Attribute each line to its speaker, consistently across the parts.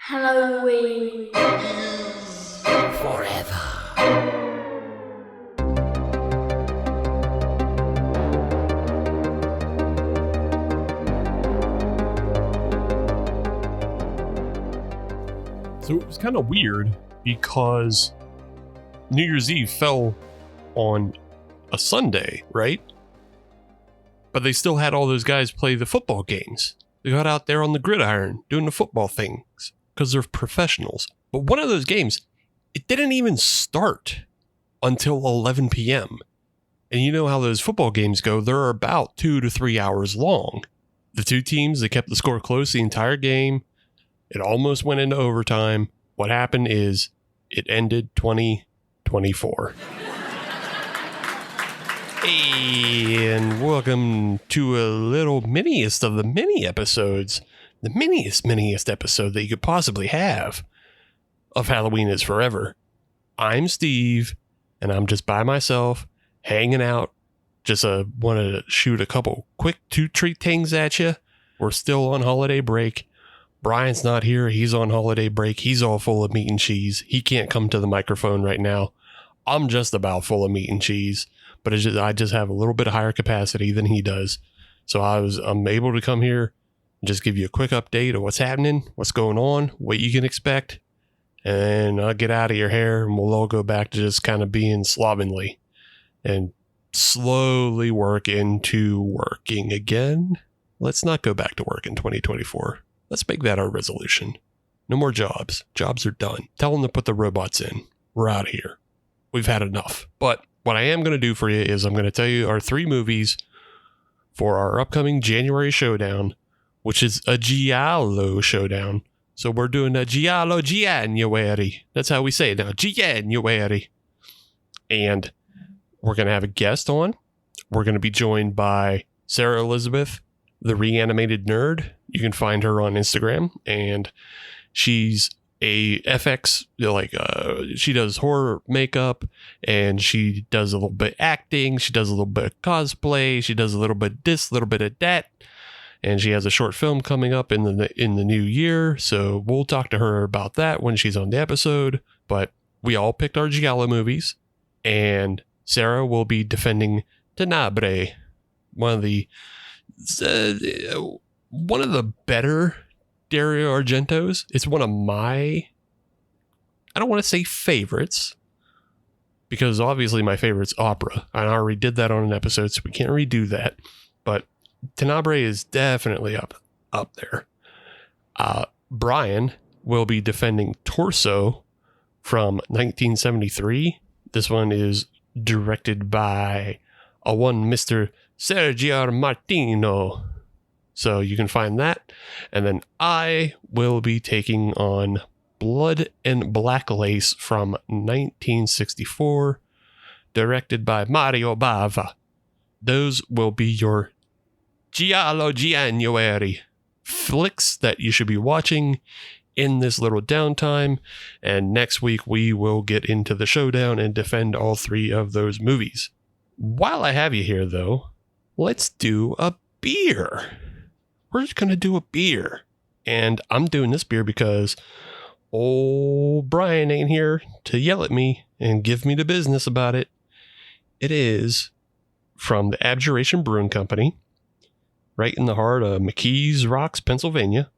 Speaker 1: Halloween
Speaker 2: Forever.
Speaker 3: So it was kind of weird because New Year's Eve fell on a Sunday, right? But they still had all those guys play the football games. They got out there on the gridiron doing the football things because they're professionals. But one of those games, it didn't even start until 11 p.m. And you know how those football games go. They're about 2 to 3 hours long. The two teams, they kept the score close the entire game. It almost went into overtime. What happened is it ended 20-24. And welcome to a little miniest of the mini episodes. The miniest episode that you could possibly have of Halloween is Forever. I'm Steve, and I'm just by myself, hanging out. Just wanted to shoot a couple quick two-treat things at you. We're still on holiday break. Brian's not here. He's on holiday break. He's all full of meat and cheese. He can't come to the microphone right now. I'm just about full of meat and cheese, but I just have a little bit higher capacity than he does. So I'm able to come here and just give you a quick update of what's happening, what's going on, what you can expect, and I'll get out of your hair and we'll all go back to just kind of being slovenly and slowly work into working again. Let's not go back to work in 2024. Let's make that our resolution. No more jobs. Jobs are done. Tell them to put the robots in. We're out of here. We've had enough. But what I am going to do for you is I'm going to tell you our 3 movies for our upcoming January Showdown, which is a Giallo Showdown. So we're doing a Giallo January. That's how we say it now. January. And we're going to have a guest on. We're going to be joined by Sarah Elizabeth, the Reanimated Nerd. You can find her on Instagram, and she's a FX, she does horror makeup, and she does a little bit acting. She does a little bit of cosplay. She does a little bit of this, a little bit of that. And she has a short film coming up in the new year. So we'll talk to her about that when she's on the episode. But we all picked our Giallo movies, and Sarah will be defending Tenebrae, one of the better Dario Argento's. It's one of my, I don't want to say favorites, because obviously my favorite's opera. I already did that on an episode, so we can't redo that. But Tenebrae is definitely up there. Brian will be defending Torso from 1973. This one is directed by one Mr. Sergio Martino. So you can find that. And then I will be taking on Blood and Black Lace from 1964, directed by Mario Bava. Those will be your Giallo January flicks that you should be watching in this little downtime. And next week we will get into the showdown and defend all 3 of those movies. While I have you here, though, let's do a beer. We're just going to do a beer. And I'm doing this beer because old Brian ain't here to yell at me and give me the business about it. It is from the Abjuration Brewing Company, right in the heart of McKees Rocks, Pennsylvania.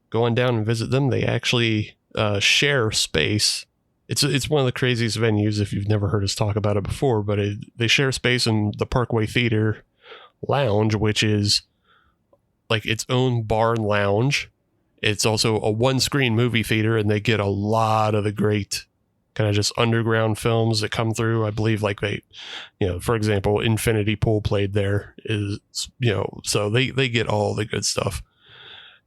Speaker 3: Go on down and visit them. They actually share space. It's one of the craziest venues if you've never heard us talk about it before, but they share space in the Parkway Theater Lounge, which is like its own bar and lounge. It's also a 1-screen movie theater, and they get a lot of the great kind of just underground films that come through. I believe like they, for example, Infinity Pool played there is, so they get all the good stuff.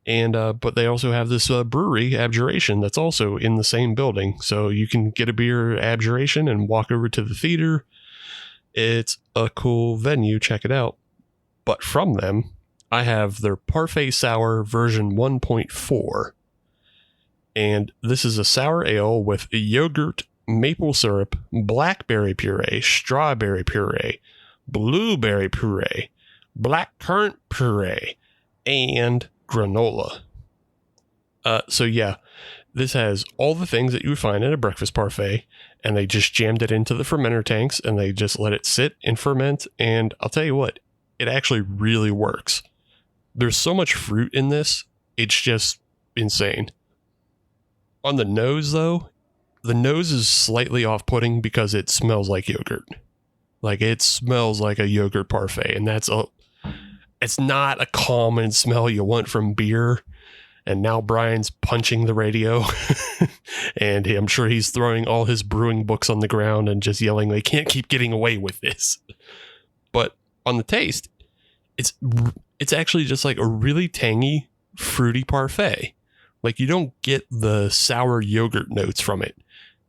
Speaker 3: And, but they also have this brewery, Abjuration, that's also in the same building. So you can get a beer at Abjuration and walk over to the theater. It's a cool venue. Check it out. But from them, I have their Parfait Sour version 1.4. And this is a sour ale with yogurt, maple syrup, blackberry puree, strawberry puree, blueberry puree, blackcurrant puree, and granola. So yeah, This has all the things that you would find in a breakfast parfait, and they just jammed it into the fermenter tanks, and they just let it sit and ferment, and I'll tell you what, it actually really works. There's so much fruit in this, it's just insane. On the nose, though, the nose is slightly off-putting because it smells like yogurt. Like, it smells like a yogurt parfait, and it's not a common smell you want from beer. And now Brian's punching the radio, and I'm sure he's throwing all his brewing books on the ground and just yelling, they can't keep getting away with this. But on the taste, it's actually just like a really tangy, fruity parfait. Like, you don't get the sour yogurt notes from it.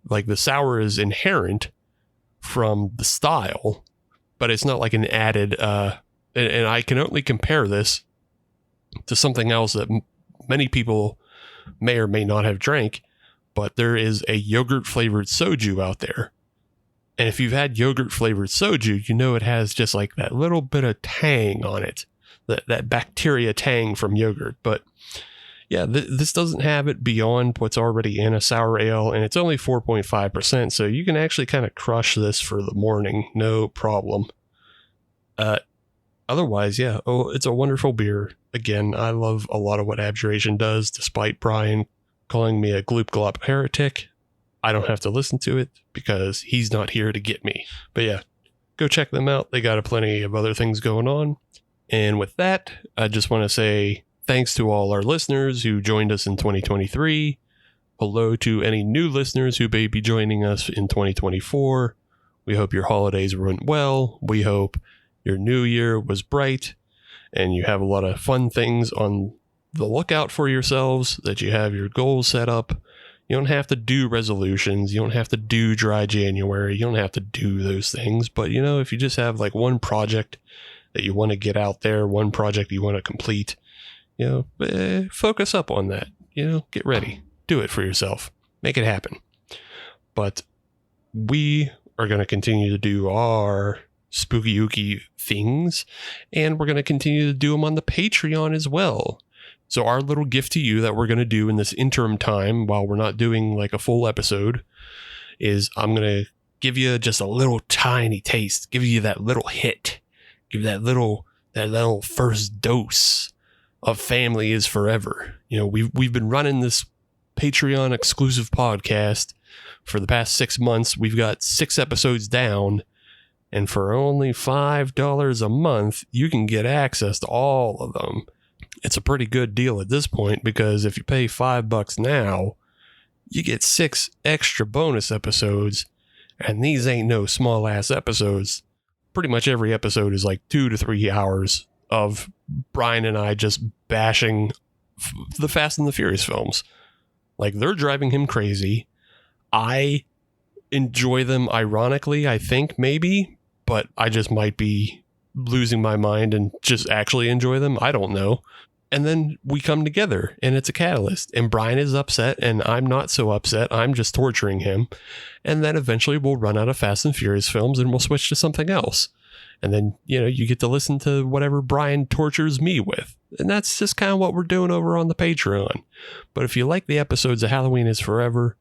Speaker 3: Like, the sour is inherent from the style, but it's not like an added, and I can only compare this to something else that many people may or may not have drank, but there is a yogurt flavored soju out there. And if you've had yogurt flavored soju, you know it has just like that little bit of tang on it, that bacteria tang from yogurt. But yeah, this doesn't have it beyond what's already in a sour ale, and it's only 4.5%, so you can actually kind of crush this for the morning, no problem. Otherwise, yeah, it's a wonderful beer. Again, I love a lot of what Abjuration does, despite Brian calling me a gloop glop heretic. I don't have to listen to it because he's not here to get me. But yeah, go check them out. They got plenty of other things going on. And with that, I just want to say thanks to all our listeners who joined us in 2023. Hello to any new listeners who may be joining us in 2024. We hope your holidays went well. We hope your new year was bright and you have a lot of fun things on the lookout for yourselves, that you have your goals set up. You don't have to do resolutions. You don't have to do dry January. You don't have to do those things. But, you know, if you just have like one project that you want to get out there, one project you want to complete, you know, focus up on that. You know, get ready. Do it for yourself. Make it happen. But we are going to continue to do our spooky ooky things, and we're going to continue to do them on the Patreon as well. So our little gift to you that we're going to do in this interim time while we're not doing like a full episode is I'm going to give you just a little tiny taste, give you that little hit, give that little first dose of Family is Forever. You know, we've been running this Patreon exclusive podcast for the past 6 months. We've got 6 episodes down, and for only $5 a month, you can get access to all of them. It's a pretty good deal at this point, because if you pay $5 now, you get 6 extra bonus episodes, and these ain't no small ass episodes. Pretty much every episode is like 2 to 3 hours of Brian and I just bashing the Fast and the Furious films. Like, they're driving him crazy. I enjoy them ironically, I think, maybe, but I just might be losing my mind and just actually enjoy them. I don't know. And then we come together and it's a catalyst, and Brian is upset and I'm not so upset. I'm just torturing him. And then eventually we'll run out of Fast and Furious films and we'll switch to something else. And then, you know, you get to listen to whatever Brian tortures me with. And that's just kind of what we're doing over on the Patreon. But if you like the episodes of Halloween is Forever,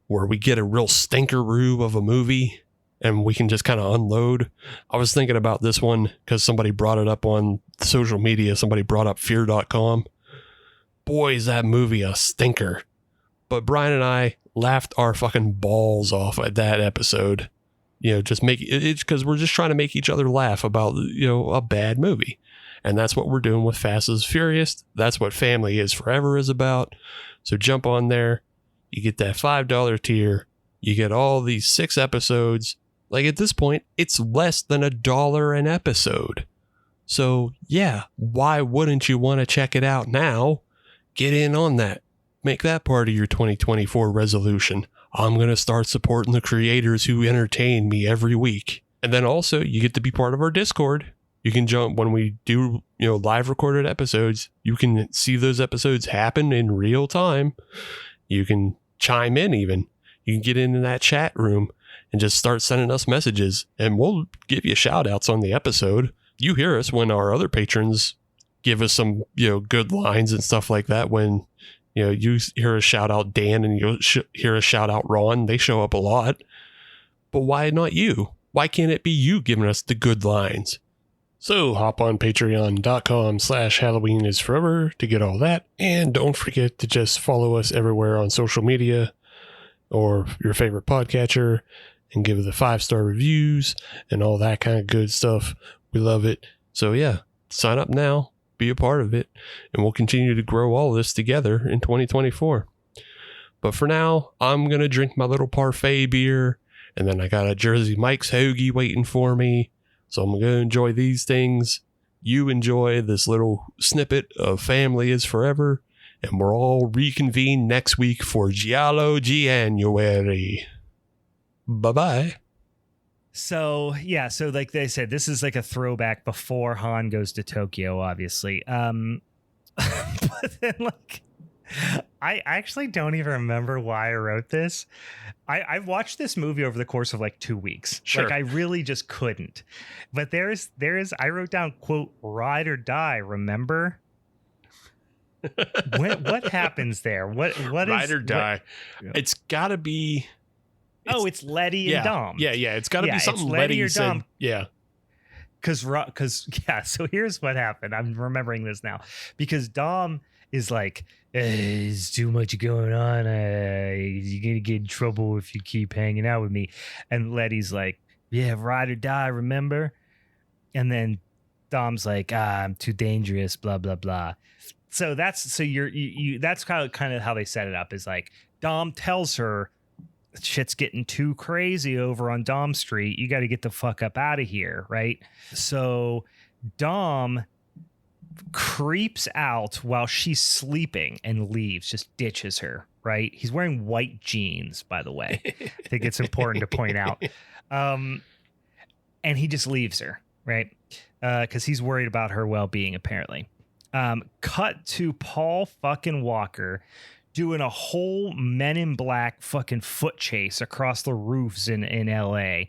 Speaker 3: where we get a real stinkeroo of a movie and we can just kind of unload. I was thinking about this one because somebody brought it up on social media. Somebody brought up fear.com. Boy, is that movie a stinker. But Brian and I laughed our fucking balls off at that episode. You know, just make it because we're just trying to make each other laugh about, you know, a bad movie. And that's what we're doing with Fast and Furious. That's what Family is Forever is about. So jump on there. You get that $5 tier. You get all these 6 episodes. Like, at this point, it's less than $1 an episode. So yeah, why wouldn't you want to check it out now? Get in on that. Make that part of your 2024 resolution. I'm going to start supporting the creators who entertain me every week. And then also, you get to be part of our Discord. You can jump when we do, you know, live recorded episodes. You can see those episodes happen in real time. You can chime in even. You can get into that chat room and just start sending us messages, and we'll give you shout outs on the episode. You hear us when our other patrons give us some, you know, good lines and stuff like that when, You know, you hear a shout out Dan and you hear a shout out Ron. They show up a lot. But why not you? Why can't it be you giving us the good lines? So hop on patreon.com/HalloweenIsForever to get all that. And don't forget to just follow us everywhere on social media or your favorite podcatcher and give it the 5-star reviews and all that kind of good stuff. We love it. So yeah, sign up now, be a part of it, and we'll continue to grow all this together in 2024. But for now, I'm going to drink my little parfait beer, and then I got a Jersey Mike's hoagie waiting for me. So I'm going to enjoy these things. You enjoy this little snippet of Family is Forever. And we'll all reconvene next week for Giallo January. Bye-bye.
Speaker 1: So, yeah. So like they said, this is like a throwback before Han goes to Tokyo, obviously. But then like, I actually don't even remember why I wrote this. I've watched this movie over the course of like 2 weeks.
Speaker 3: Sure.
Speaker 1: Like I really just couldn't. But there's I wrote down, quote, ride or die, remember? What happens there? What
Speaker 3: ride
Speaker 1: is
Speaker 3: or die?
Speaker 1: What,
Speaker 3: it's got to be.
Speaker 1: it's Letty and Dom.
Speaker 3: Yeah. It's got to be something Letty
Speaker 1: or
Speaker 3: said.
Speaker 1: Dom.
Speaker 3: Yeah.
Speaker 1: Because so here's what happened. I'm remembering this now because Dom is like, there's too much going on. You're gonna get in trouble if you keep hanging out with me. And Letty's like, yeah, ride or die, remember? And then Dom's like, I'm too dangerous, blah blah blah. So that's that's kind of how they set it up. Is like Dom tells her, shit's getting too crazy over on Dom Street. You got to get the fuck up out of here, right? So Dom creeps out while she's sleeping and leaves, just ditches her, right? He's wearing white jeans, by the way. I think it's important to point out. And he just leaves her, right? Because he's worried about her well-being, apparently. Cut to Paul fucking Walker doing a whole Men in Black fucking foot chase across the roofs in LA,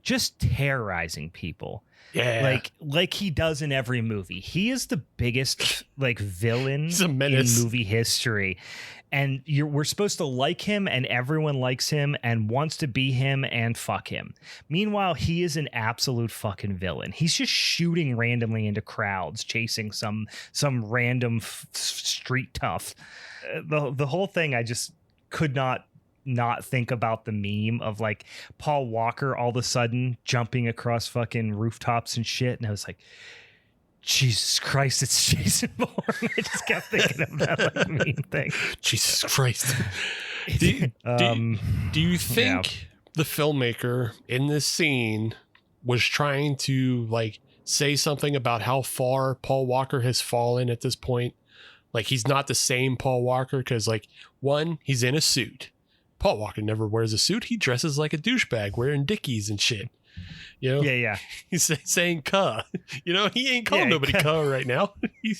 Speaker 1: just terrorizing people.
Speaker 3: Yeah.
Speaker 1: Like he does in every movie. He is the biggest like villain in movie history. And we're supposed to like him, and everyone likes him and wants to be him and fuck him. Meanwhile, he is an absolute fucking villain. He's just shooting randomly into crowds, chasing some random street tough. The whole thing, I just could not think about the meme of like Paul Walker all of a sudden jumping across fucking rooftops and shit. And I was like, Jesus Christ, it's Jason Bourne. I just kept thinking of that like meme thing.
Speaker 3: Jesus Christ. Do you think the filmmaker in this scene was trying to like say something about how far Paul Walker has fallen at this point? Like he's not the same Paul Walker because like one, he's in a suit. Paul Walker never wears a suit. He dresses like a douchebag wearing Dickies and shit. You know?
Speaker 1: Yeah.
Speaker 3: He's saying "cuh." You know, he ain't calling nobody "cuh" right now.
Speaker 1: He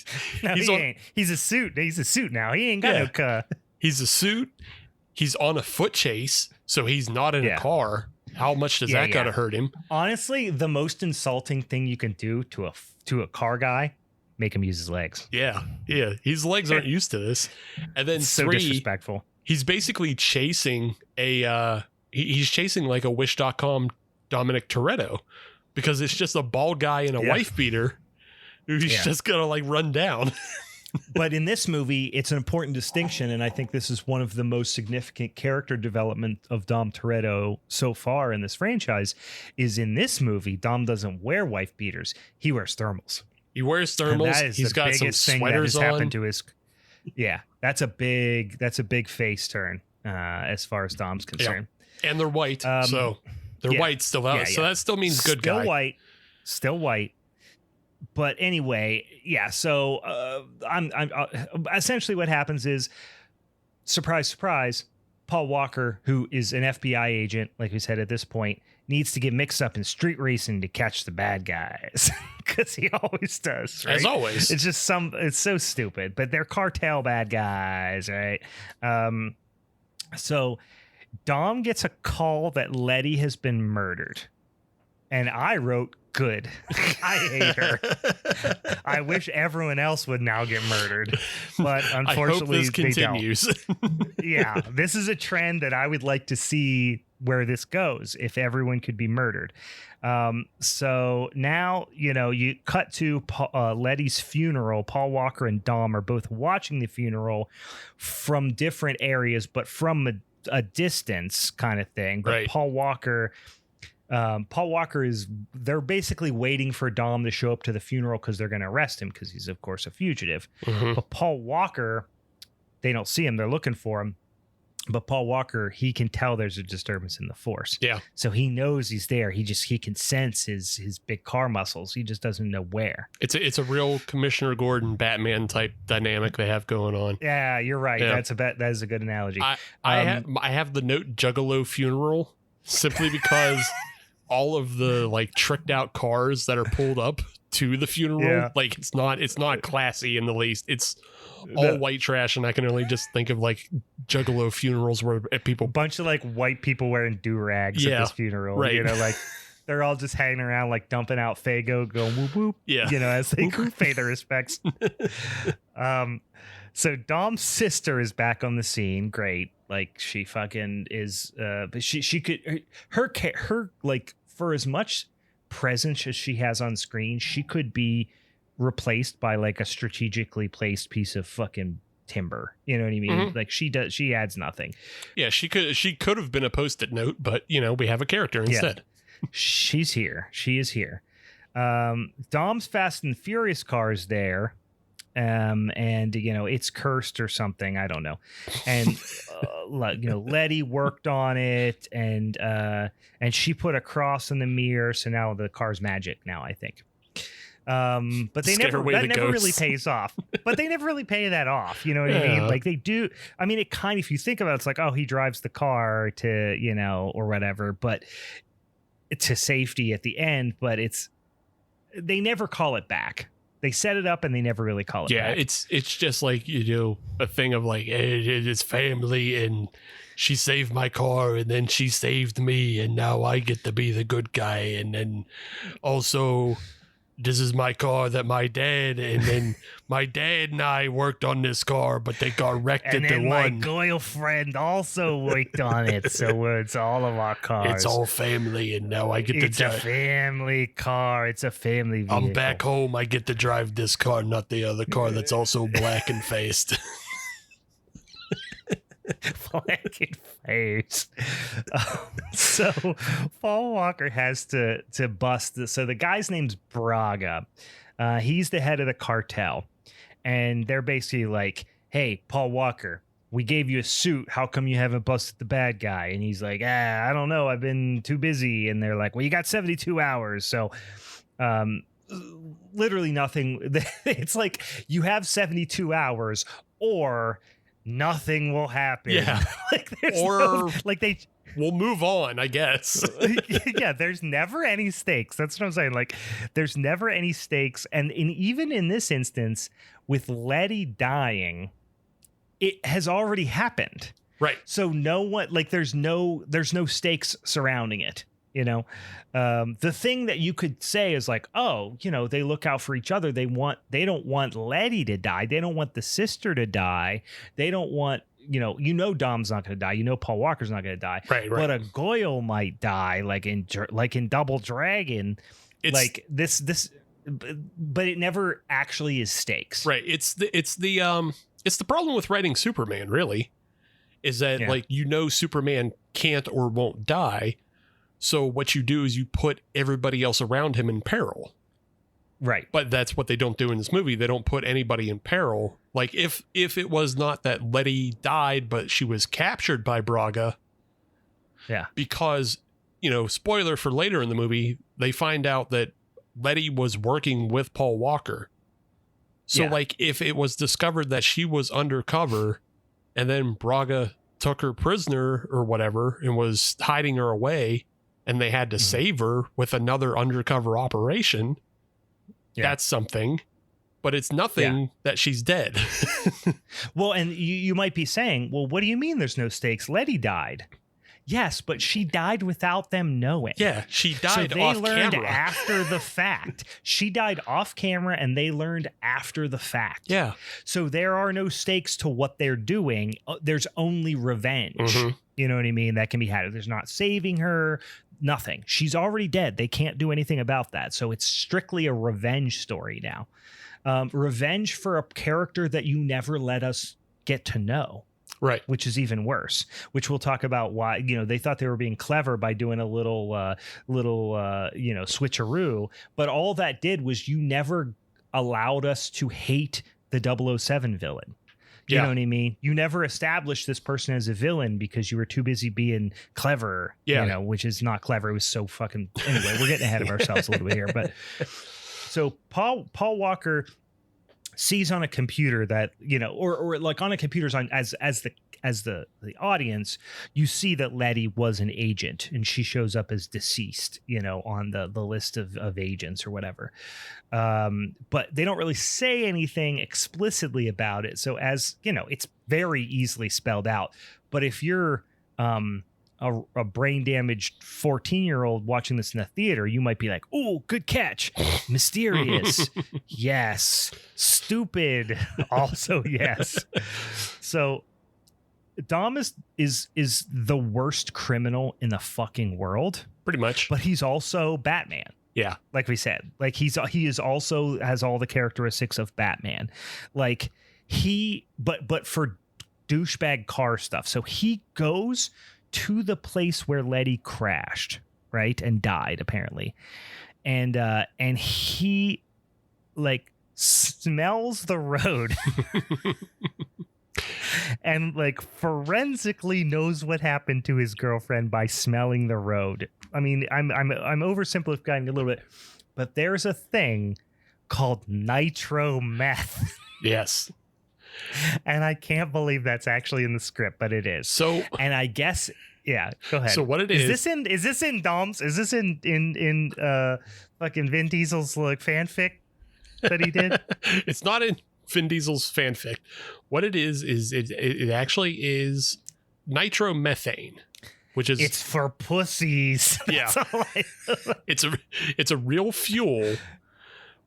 Speaker 1: ain't. He's a suit. He's a suit now. He ain't got no "cuh."
Speaker 3: He's a suit. He's on a foot chase, so he's not in a car. How much does that gotta hurt him?
Speaker 1: Honestly, the most insulting thing you can do to a car guy, make him use his legs.
Speaker 3: Yeah. His legs aren't used to this. And then
Speaker 1: it's so disrespectful.
Speaker 3: He's basically chasing he's chasing like a Wish.com Dominic Toretto because it's just a bald guy in a wife beater who's just gonna like run down.
Speaker 1: But in this movie, it's an important distinction, and I think this is one of the most significant character development of Dom Toretto so far in this franchise. Is in this movie, Dom doesn't wear wife beaters; he wears thermals.
Speaker 3: He wears thermals. He's got some sweaters on.
Speaker 1: Happened to his, that's a big face turn as far as Dom's concerned.
Speaker 3: And they're white, so they're white still out. So that still means good guy.
Speaker 1: Still white. But anyway, so I'm essentially what happens is, surprise, surprise, Paul Walker, who is an FBI agent, like we said at this point, needs to get mixed up in street racing to catch the bad guys, because he always does, right?
Speaker 3: As always.
Speaker 1: It's just it's so stupid, but they're cartel bad guys, right? So Dom gets a call that Letty has been murdered. And I wrote good. I hate her. I wish everyone else would now get murdered, but unfortunately,
Speaker 3: I hope this continues.
Speaker 1: Yeah, this is a trend that I would like to see where this goes if everyone could be murdered. So now, you cut to Letty's funeral. Paul Walker and Dom are both watching the funeral from different areas, but from a distance kind of thing. But
Speaker 3: Right.
Speaker 1: Paul Walker they're basically waiting for Dom to show up to the funeral because they're going to arrest him because he's, of course, a fugitive.
Speaker 3: Mhm.
Speaker 1: But Paul Walker, they don't see him. They're looking for him. But Paul Walker, he can tell there's a disturbance in the force.
Speaker 3: Yeah.
Speaker 1: So he knows he's there. He can sense his big car muscles. He just doesn't know where.
Speaker 3: It's a real Commissioner Gordon Batman type dynamic they have going on.
Speaker 1: Yeah, you're right.
Speaker 3: Yeah.
Speaker 1: That is a good analogy.
Speaker 3: I have the note Juggalo funeral simply because all of the like tricked out cars that are pulled up to the funeral,
Speaker 1: Yeah.
Speaker 3: like it's not classy in the least. It's all white trash, and I can only just think of like Juggalo funerals where people
Speaker 1: bunch of like white people wearing do-rags at this funeral.
Speaker 3: Right.
Speaker 1: Like they're all just hanging around, like dumping out Faygo, going whoop whoop.
Speaker 3: Yeah.
Speaker 1: As they pay their respects. So Dom's sister is back on the scene. Great. Like she fucking is but she could her like, for as much presence as she has on screen, she could be replaced by like a strategically placed piece of fucking timber. You know what I mean?
Speaker 3: Mhm.
Speaker 1: Like she adds nothing.
Speaker 3: Yeah, she could have been a post-it note, but we have a character instead.
Speaker 1: She's here. She is here. Dom's Fast and Furious car is there. And it's cursed or something. I don't know. And Letty worked on it, and she put a cross in the mirror, so now the car's magic now, I think. But they never really pays off. But they never really pay that off. You know what I mean? Like they do. I mean, it kind of, if you think about it, it's like, oh, he drives the car to, or whatever, but to safety at the end. But they never call it back. They set it up and they never really call it back.
Speaker 3: Yeah, it's just like, a thing of like, it's family, and she saved my car, and then she saved me, and now I get to be the good guy, and then also this is my car that my dad, and then my dad and I worked on this car, but they got wrecked
Speaker 1: and
Speaker 3: at the
Speaker 1: then
Speaker 3: one.
Speaker 1: My girlfriend also worked on it, so it's all of our cars.
Speaker 3: It's all family, and now I get to
Speaker 1: It's a family car. It's a family vehicle.
Speaker 3: I'm back home. I get to drive this car, not the other car that's also black and faced.
Speaker 1: Black and face. So Paul Walker has to bust this. So the guy's name's Braga. He's the head of the cartel, and they're basically like, "Hey, Paul Walker, we gave you a suit. How come you haven't busted the bad guy?" And he's like, I don't know. I've been too busy. And they're like, well, you got 72 hours. So literally nothing. It's like you have 72 hours or nothing will happen.
Speaker 3: Yeah. We'll move on, I guess.
Speaker 1: Yeah, there's never any stakes. That's what I'm saying. Like, there's never any stakes. And even in this instance, with Letty dying, it has already happened.
Speaker 3: Right.
Speaker 1: So no one, like, there's no stakes surrounding it. The thing that you could say is like, oh, they look out for each other. They don't want Letty to die. They don't want the sister to die. They don't want, Dom's not going to die. Paul Walker's not going to die.
Speaker 3: Right.
Speaker 1: But a Goyle might die, like in Double Dragon. Like this, but it never actually is stakes.
Speaker 3: Right. It's the problem with writing Superman, really, is that Superman can't or won't die. So what you do is you put everybody else around him in peril.
Speaker 1: Right.
Speaker 3: But that's what they don't do in this movie. They don't put anybody in peril. Like if it was not that Letty died, but she was captured by Braga.
Speaker 1: Yeah.
Speaker 3: Because, spoiler for later in the movie, they find out that Letty was working with Paul Walker. So if it was discovered that she was undercover and then Braga took her prisoner or whatever and was hiding her away, and they had to save her with another undercover operation, that's something. But it's nothing that she's dead.
Speaker 1: Well, and you might be saying, well, what do you mean there's no stakes? Letty died. Yes, but she died without them knowing.
Speaker 3: Yeah, she
Speaker 1: So
Speaker 3: died
Speaker 1: they
Speaker 3: off
Speaker 1: learned
Speaker 3: camera.
Speaker 1: after the fact. She died off camera and they learned after the fact.
Speaker 3: Yeah.
Speaker 1: So there are no stakes to what they're doing. There's only revenge.
Speaker 3: Mhm.
Speaker 1: You know what I mean? That can be had. There's not saving her, nothing. She's already dead. They can't do anything about that. So it's strictly a revenge story now. Revenge for a character that you never let us get to know.
Speaker 3: Right.
Speaker 1: Which is even worse, which we'll talk about why, they thought they were being clever by doing a little switcheroo. But all that did was you never allowed us to hate the 007 villain. You know what I mean? You never established this person as a villain because you were too busy being clever, which is not clever. It was so fucking, anyway, we're getting ahead of ourselves a little bit here. But so Paul Walker sees on a computer that, or like on a computer's on as the audience, you see that Letty was an agent and she shows up as deceased, on the list of agents or whatever. But they don't really say anything explicitly about it. So as it's very easily spelled out. But if you're a brain damaged 14-year-old watching this in a theater, you might be like, "Oh, good catch. Mysterious." Yes. Stupid. Also, yes. So Dom is the worst criminal in the fucking world. Pretty
Speaker 3: much.
Speaker 1: But he's also Batman.
Speaker 3: Yeah.
Speaker 1: Like we said. Like he is also has all the characteristics of Batman. Like but for douchebag car stuff. So he goes to the place where Letty crashed, right? And died, apparently. And he like smells the road and like forensically knows what happened to his girlfriend by smelling the road. I mean, I'm oversimplifying a little bit, but there's a thing called nitro meth.
Speaker 3: Yes.
Speaker 1: And I can't believe that's actually in the script, but it is.
Speaker 3: So,
Speaker 1: and I guess, yeah, go ahead.
Speaker 3: So what it is
Speaker 1: this in Dom's? Is this in fucking Vin Diesel's like fanfic that he did?
Speaker 3: It's not in Vin Diesel's fanfic. What it is it actually is nitromethane, which is
Speaker 1: it's for pussies.
Speaker 3: Yeah, it's a real fuel.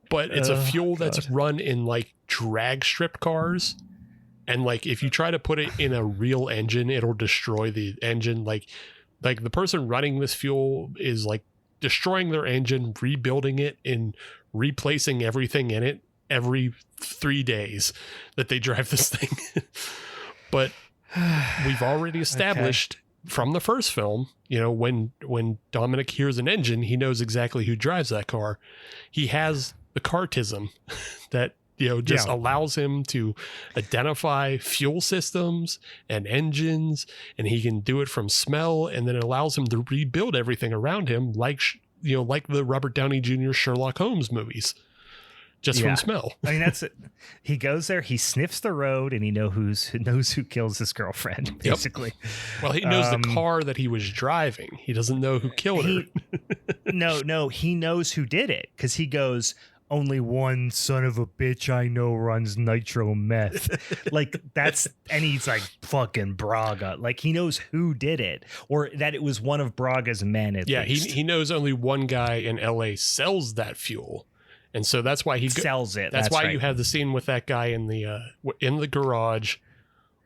Speaker 3: But it's a fuel that's run in like drag strip cars. And like if you try to put it in a real engine, it'll destroy the engine. Like the person running this fuel is like destroying their engine, rebuilding it and replacing everything in it every 3 days that they drive this thing. But we've already established from the first film, when Dominic hears an engine, he knows exactly who drives that car. He has the cartism that allows him to identify fuel systems and engines, and he can do it from smell, and then it allows him to rebuild everything around him like the Robert Downey Jr. Sherlock Holmes movies, just from smell.
Speaker 1: I mean, that's it. He goes there, he sniffs the road, and he knows who kills his girlfriend, basically.
Speaker 3: Yep. Well, he knows the car that he was driving. He doesn't know who killed her.
Speaker 1: No, he knows who did it because he goes, "Only one son of a bitch I know runs nitro meth." Like that's, and he's like, fucking Braga. Like he knows who did it, or that it was one of Braga's men at least.
Speaker 3: He knows only one guy in LA sells that fuel. And so that's why he
Speaker 1: sells it.
Speaker 3: That's why right. You have the scene with that guy in the garage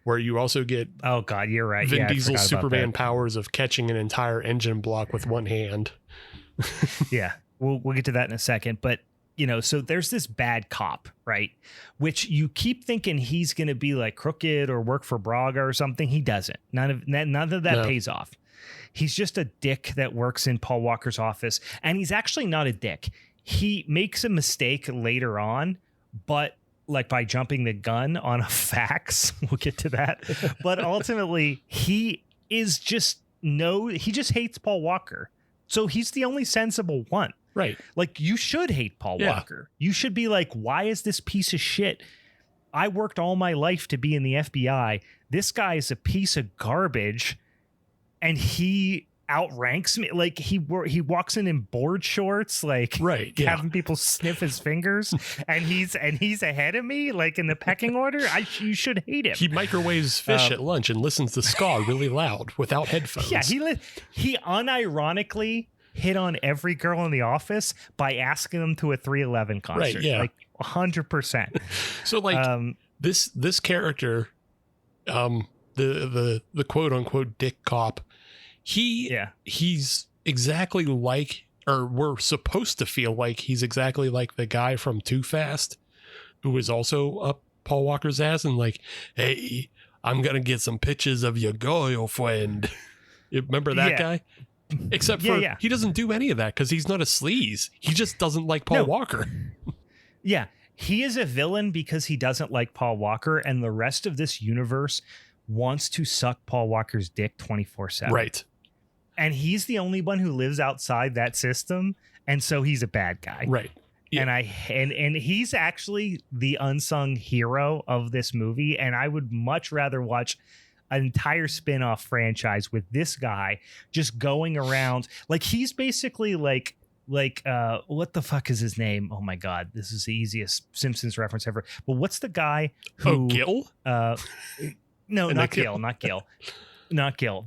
Speaker 3: where you also get,
Speaker 1: oh God, you're right.
Speaker 3: Vin Diesel's Superman powers of catching an entire engine block with one hand.
Speaker 1: Yeah. We'll get to that in a second, but so there's this bad cop, right? Which you keep thinking he's going to be like crooked or work for Braga or something. He doesn't. None of that pays off. He's just a dick that works in Paul Walker's office. And he's actually not a dick. He makes a mistake later on, but like by jumping the gun on a fax. We'll get to that. But ultimately, he just hates Paul Walker. So he's the only sensible one.
Speaker 3: Right.
Speaker 1: Like you should hate Paul Walker. You should be like, why is this piece of shit? I worked all my life to be in the FBI. This guy is a piece of garbage. And he outranks me. Like he walks in board shorts, like
Speaker 3: Right. Yeah.
Speaker 1: having people sniff his fingers, and he's ahead of me, like in the pecking order. You should hate him.
Speaker 3: He microwaves fish at lunch and listens to ska really loud without headphones.
Speaker 1: Yeah, he unironically hit on every girl in the office by asking them to a 311 concert.
Speaker 3: Right, yeah.
Speaker 1: Like 100%.
Speaker 3: So like this character, the quote unquote dick cop, he's exactly like, or we're supposed to feel like he's exactly like the guy from Too Fast, who is also up Paul Walker's ass and like, hey, I'm gonna get some pictures of your girlfriend. You remember that guy? Except for he doesn't do any of that because he's not a sleaze. He just doesn't like Paul Walker.
Speaker 1: Yeah, he is a villain because he doesn't like Paul Walker, and the rest of this universe wants to suck Paul Walker's dick 24/7.
Speaker 3: Right.
Speaker 1: And he's the only one who lives outside that system, and so he's a bad guy.
Speaker 3: Right. Yeah.
Speaker 1: And he's actually the unsung hero of this movie, and I would much rather watch an entire spin-off franchise with this guy just going around. Like he's basically like what the fuck is his name? Oh my god, this is the easiest Simpsons reference ever. But what's the guy who
Speaker 3: Gil?
Speaker 1: No, not Gil.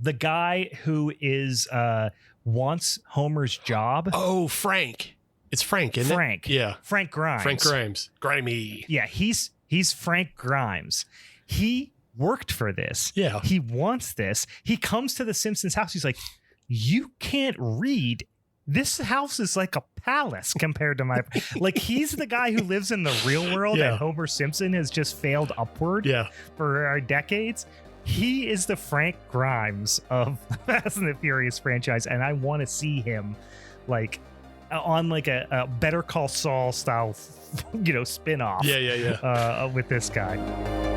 Speaker 1: The guy who is wants Homer's job.
Speaker 3: Oh, Frank. It's Frank, isn't
Speaker 1: Frank.
Speaker 3: it? Yeah.
Speaker 1: Frank Grimes.
Speaker 3: Frank Grimes. Grimy.
Speaker 1: Yeah, he's Frank Grimes. He worked for this.
Speaker 3: Yeah.
Speaker 1: He wants this. He comes to the Simpsons house. He's like, you can't read. This house is like a palace compared to my... Like, he's the guy who lives in the real world and Homer Simpson has just failed upward for decades. He is the Frank Grimes of the Fast and the Furious franchise, and I want to see him like on like a Better Call Saul style, spin-off.
Speaker 3: Yeah.
Speaker 1: With this guy.